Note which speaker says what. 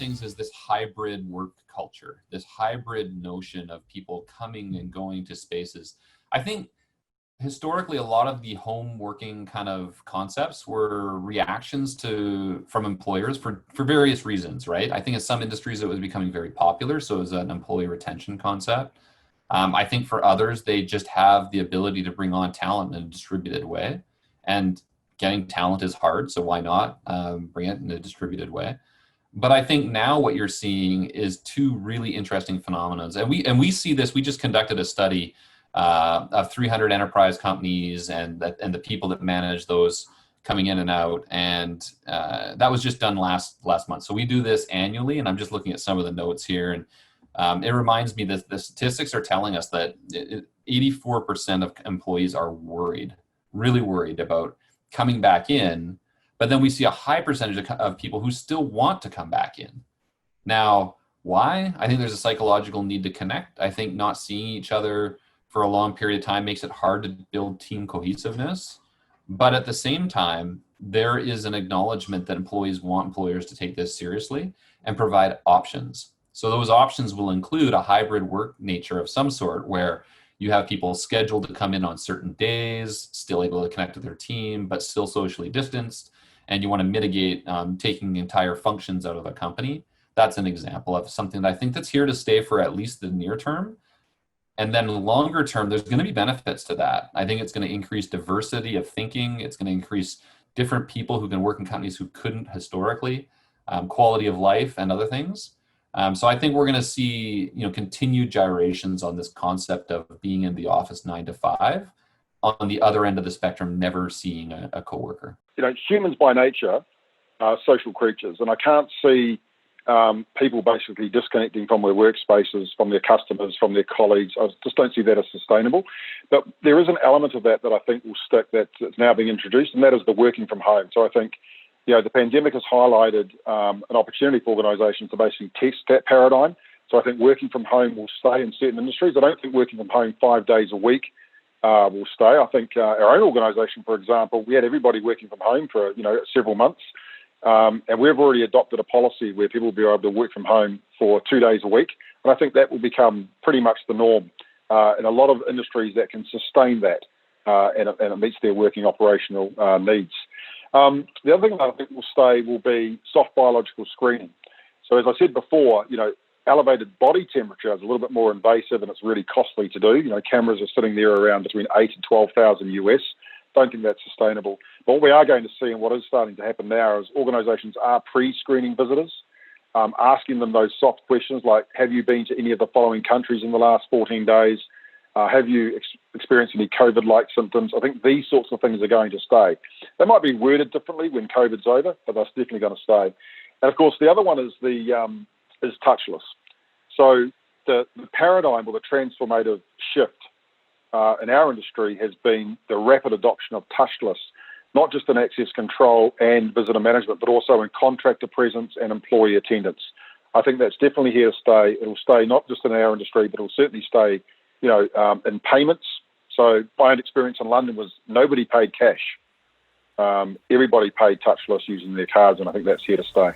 Speaker 1: things is this hybrid work culture, this hybrid notion of people coming and going to spaces. I think historically, a lot of the home working kind of concepts were reactions from employers for various reasons, right? I think in some industries it was becoming very popular, so it was an employee retention concept. I think for others, they just have the ability to bring on talent in a distributed way, and getting talent is hard, so why not bring it in a distributed way? But I think now what you're seeing is two really interesting phenomena, and we see this. We just conducted a study of 300 enterprise companies and the people that manage those coming in and out, and that was just done last month. So we do this annually, and I'm just looking at some of the notes here, and it reminds me that the statistics are telling us that 84% of employees are worried, really worried about coming back in, but then we see a high percentage of people who still want to come back in. Now, why? I think there's a psychological need to connect. I think not seeing each other for a long period of time makes it hard to build team cohesiveness. But at the same time, there is an acknowledgement that employees want employers to take this seriously and provide options. So those options will include a hybrid work nature of some sort, where you have people scheduled to come in on certain days, still able to connect with their team, but still socially distanced. And you want to mitigate taking entire functions out of the company. That's an example of something that I think that's here to stay for at least the near term. And then longer term, there's going to be benefits to that. I think it's going to increase diversity of thinking. It's going to increase different people who can work in companies who couldn't historically, quality of life and other things. So I think we're going to see, continued gyrations on this concept of being in the office 9 to 5. On the other end of the spectrum, never seeing a coworker.
Speaker 2: Humans by nature are social creatures, and I can't see people basically disconnecting from their workspaces, from their customers, from their colleagues. I just don't see that as sustainable. But there is an element of that I think will stick, that's now being introduced, and that is the working from home. So I think, the pandemic has highlighted an opportunity for organisations to basically test that paradigm. So I think working from home will stay in certain industries. I don't think working from home 5 days a week will stay. I think our own organisation, for example, we had everybody working from home for several months. And we've already adopted a policy where people will be able to work from home for 2 days a week. And I think that will become pretty much the norm in a lot of industries that can sustain that and it meets their working operational needs. The other thing that I think will stay will be soft biological screening. So as I said before, elevated body temperature is a little bit more invasive and it's really costly to do. Cameras are sitting there around between 8 and 12,000 US. Don't think that's sustainable. But what we are going to see, and what is starting to happen now, is organisations are pre-screening visitors, asking them those soft questions like, have you been to any of the following countries in the last 14 days? Have you experienced any COVID-like symptoms? I think these sorts of things are going to stay. They might be worded differently when COVID's over, but they're definitely going to stay. And of course, the other one is is touchless. So the paradigm or the transformative shift in our industry has been the rapid adoption of touchless, not just in access control and visitor management, but also in contractor presence and employee attendance. I think that's definitely here to stay. It'll stay not just in our industry, but it'll certainly stay, in payments. So my own experience in London was nobody paid cash. Everybody paid touchless using their cards, and I think that's here to stay.